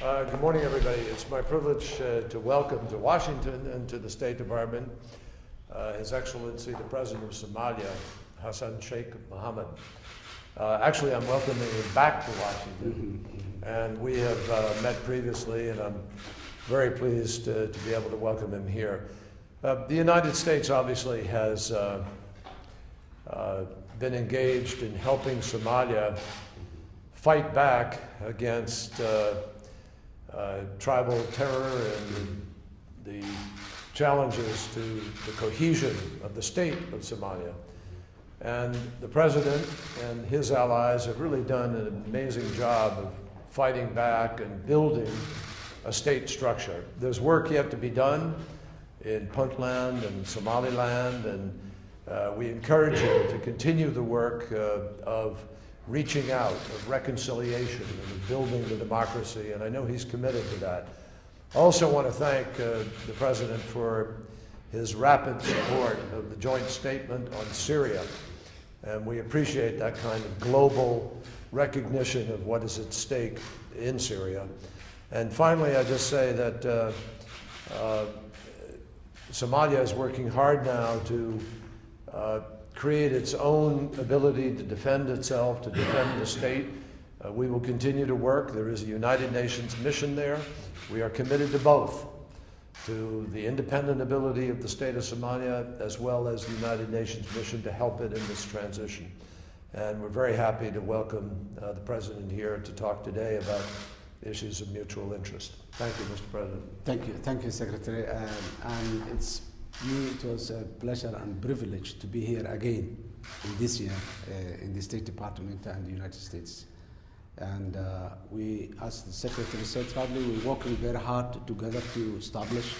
Good morning, everybody. It's my privilege to welcome to Washington and to the State Department His Excellency, the President of Soomaaliya Xasan Sheekh Maxamud. Actually, I'm welcoming him back to Washington, and we have met previously, and I'm very pleased to be able to welcome him here. The United States obviously has been engaged in helping Somalia fight back against tribal terror and the challenges to the cohesion of the state of Somalia. And the President and his allies have really done an amazing job of fighting back and building a state structure. There's work yet to be done in Puntland and Somaliland, and we encourage you to continue the work of reaching out, of reconciliation, and of building the democracy, and I know he's committed to that. I also want to thank the President for his rapid support of the joint statement on Syria, and we appreciate that kind of global recognition of what is at stake in Syria. And finally, I just say that Somalia is working hard now to create its own ability to defend itself, to defend the state. We will continue to work. There is a United Nations mission there. We are committed to both, to the independent ability of the state of Somalia, as well as the United Nations mission to help it in this transition. And we're very happy to welcome the President here to talk today about issues of mutual interest. Thank you, Mr. President. Thank you, Secretary. And it was a pleasure and privilege to be here again in this year in the State Department and the United States. And we, as the Secretary said, probably we're working very hard together to establish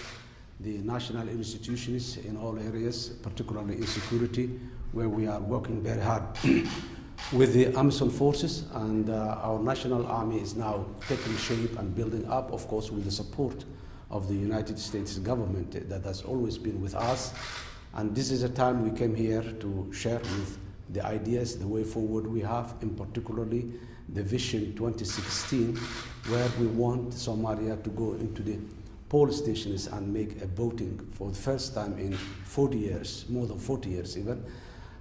the national institutions in all areas, particularly in security, where we are working very hard with the Amazon forces, and our national army is now taking shape and building up, of course, with the support of the United States government that has always been with us. And this is a time we came here to share with the ideas, the way forward we have, in particularly the Vision 2016, where we want Somalia to go into the poll stations and make a voting for the first time in 40 years, more than 40 years even.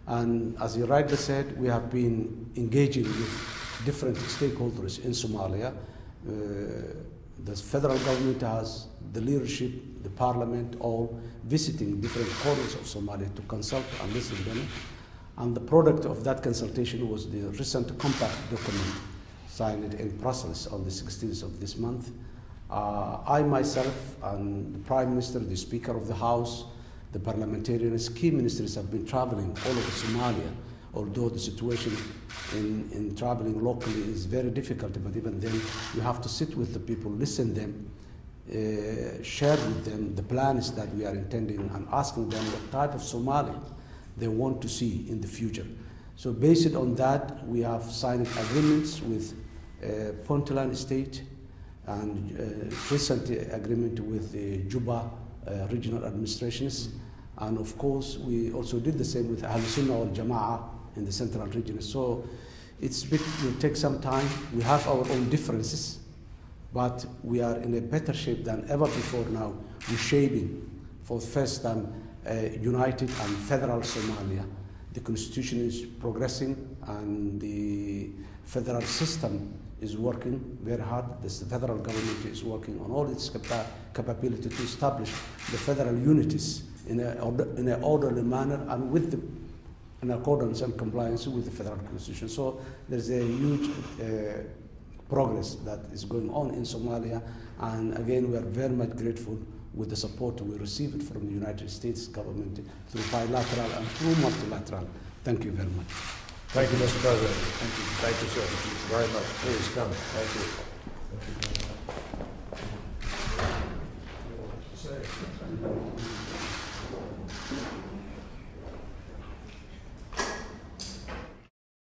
And as you rightly said, we have been engaging with different stakeholders in Somalia. The federal government has the leadership, the parliament, all visiting different corners of Somalia to consult and listen to them. And the product of that consultation was the recent compact document signed in Brussels on the 16th of this month. I myself and the Prime Minister, the Speaker of the House, the parliamentarians, key ministers have been traveling all over Somalia, although the situation in traveling locally is very difficult, but even then you have to sit with the people, listen to them, share with them the plans that we are intending, and asking them what type of Somalia they want to see in the future. So based on that, we have signed agreements with Puntland State and recent agreement with the Juba regional administrations. And of course, we also did the same with Ahl Sunnah wal Jama'ah in the central region. So it will take some time. We have our own differences, but we are in a better shape than ever before now, reshaping for the first time united and federal Somalia. The constitution is progressing and the federal system is working very hard. The federal government is working on all its capability to establish the federal unities in an orderly manner and in accordance and compliance with the federal constitution. So there's a huge progress that is going on in Somalia, and again we are very much grateful with the support we received from the United States government through bilateral and through multilateral. Thank you very much. Thank you, Mr. President. Thank you, sir, very much. Please come. Thank you.